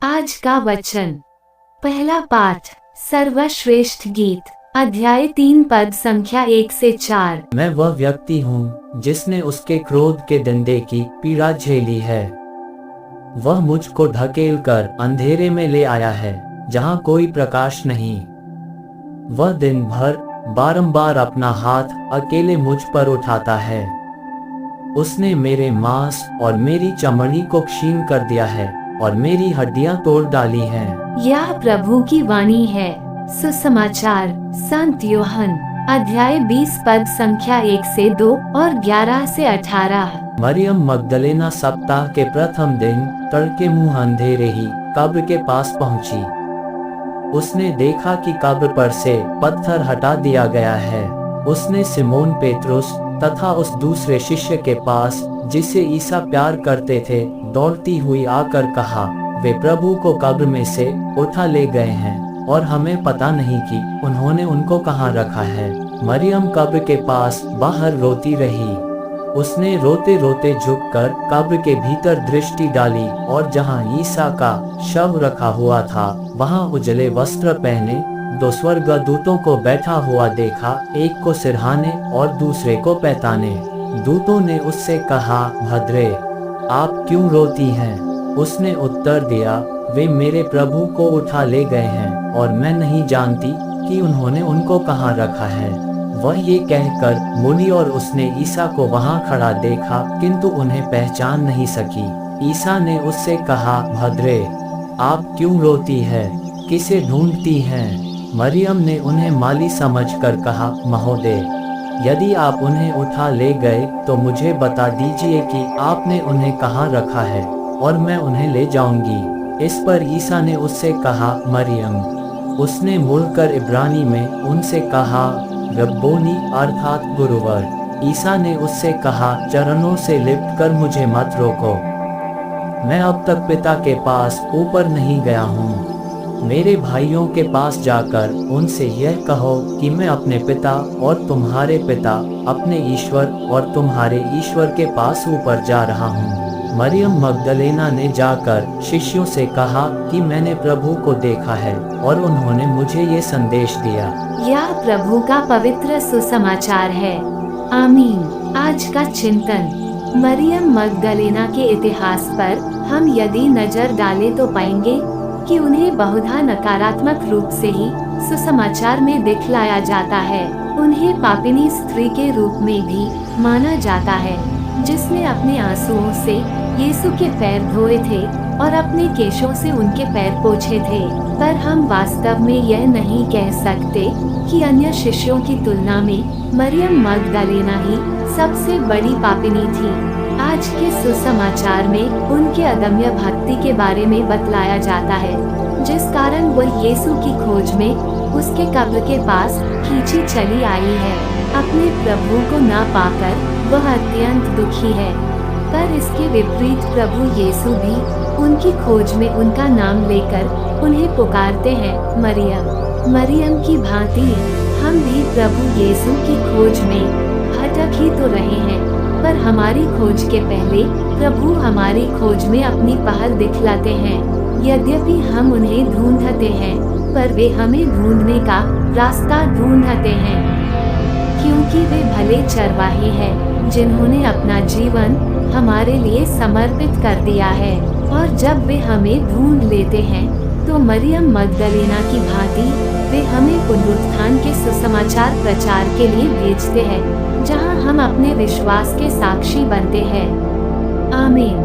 आज का वचन। पहला पाठ सर्वश्रेष्ठ गीत अध्याय 3 पद संख्या 1 से 4। मैं वह व्यक्ति हूँ जिसने उसके क्रोध के डंडे की पीड़ा झेली है। वह मुझको ढकेल कर अंधेरे में ले आया है जहाँ कोई प्रकाश नहीं। वह दिन भर बारंबार अपना हाथ अकेले मुझ पर उठाता है। उसने मेरे मांस और मेरी चमड़ी को क्षीण कर दिया है और मेरी हड्डियां तोड़ डाली हैं। यह प्रभु की वाणी है। सुसमाचार संत यूहन्ना अध्याय 20 पद संख्या 1 से 2 और 11 से 18। मरियम मगदलेना सप्ताह के प्रथम दिन तड़के मुंह अंधेरे ही कब्र के पास पहुंची। उसने देखा कि कब्र पर से पत्थर हटा दिया गया है। उसने सिमोन पेत्रुस तथा उस दूसरे शिष्य के पास जिसे ईसा प्यार करते थे दौड़ती हुई आकर कहा, वे प्रभु को कब्र में से उठा ले गए हैं और हमें पता नहीं कि उन्होंने उनको कहाँ रखा है। मरियम कब्र के पास बाहर रोती रही। उसने रोते रोते झुककर कब्र के भीतर दृष्टि डाली और जहाँ ईसा का शव रखा हुआ था वहाँ उजले वस्त्र पहने 2 स्वर्गदूतों को बैठा हुआ देखा, एक को सिरहाने और दूसरे को पैताने। दूतों ने उससे कहा, भद्रे, आप क्यों रोती हैं? उसने उत्तर दिया, वे मेरे प्रभु को उठा ले गए हैं और मैं नहीं जानती कि उन्होंने उनको कहाँ रखा है। वह ये कहकर मुड़ी और उसने ईसा को वहाँ खड़ा देखा किंतु उन्हें पहचान नहीं सकी। ईसा ने उससे कहा, भद्रे, आप क्यों रोती है? किसे ढूंढती हैं? मरियम ने उन्हें माली समझकर कहा, महोदय, यदि आप उन्हें उठा ले गए तो मुझे बता दीजिए कि आपने उन्हें कहाँ रखा है और मैं उन्हें ले जाऊंगी। इस पर ईसा ने उससे कहा, मरियम। उसने मुड़कर इब्रानी में उनसे कहा, रब्बोनी अर्थात गुरुवर। ईसा ने उससे कहा, चरणों से लिपटकर मुझे मत रोको। मैं अब तक पिता के पास ऊपर नहीं गया हूँ। मेरे भाइयों के पास जाकर उनसे यह कहो कि मैं अपने पिता और तुम्हारे पिता, अपने ईश्वर और तुम्हारे ईश्वर के पास ऊपर जा रहा हूँ। मरियम मगदलेना ने जाकर शिष्यों से कहा कि मैंने प्रभु को देखा है और उन्होंने मुझे ये संदेश दिया। यह प्रभु का पवित्र सुसमाचार है। आमीन। आज का चिंतन। मरियम मगदलेना के इतिहास पर हम यदि नजर डालें तो पाएंगे कि उन्हें बहुधा नकारात्मक रूप से ही सुसमाचार में दिखलाया जाता है। उन्हें पापिनी स्त्री के रूप में भी माना जाता है जिसने अपने आंसुओं से यीशु के पैर धोए थे और अपने केशों से उनके पैर पोंछे थे। पर हम वास्तव में यह नहीं कह सकते कि अन्य शिष्यों की तुलना में मरियम मगदलेना ही सबसे बड़ी पापिनी थी। आज के सुसमाचार में उनके अदम्य भक्ति के बारे में बतलाया जाता है जिस कारण वह यीशु की खोज में उसके कब्र के पास खींची चली आई है। अपने प्रभु को ना पाकर वह अत्यंत दुखी है। पर इसके विपरीत प्रभु यीशु भी उनकी खोज में उनका नाम लेकर उन्हें पुकारते हैं, मरियम। मरियम की भांति हम भी प्रभु यीशु की खोज में भटक ही तो रहे हैं, पर हमारी खोज के पहले प्रभु हमारी खोज में अपनी पहल दिखलाते हैं। यद्यपि हम उन्हें ढूंढते हैं पर वे हमें ढूंढने का रास्ता ढूंढते हैं, क्योंकि वे भले चरवाहे हैं जिन्होंने अपना जीवन हमारे लिए समर्पित कर दिया है। और जब वे हमें ढूंढ लेते हैं तो मरियम मगदलेना की भांति वे हमें पुनरुत्थान के सुसमाचार प्रचार के लिए भेजते हैं जहां हम अपने विश्वास के साक्षी बनते हैं। आमीन।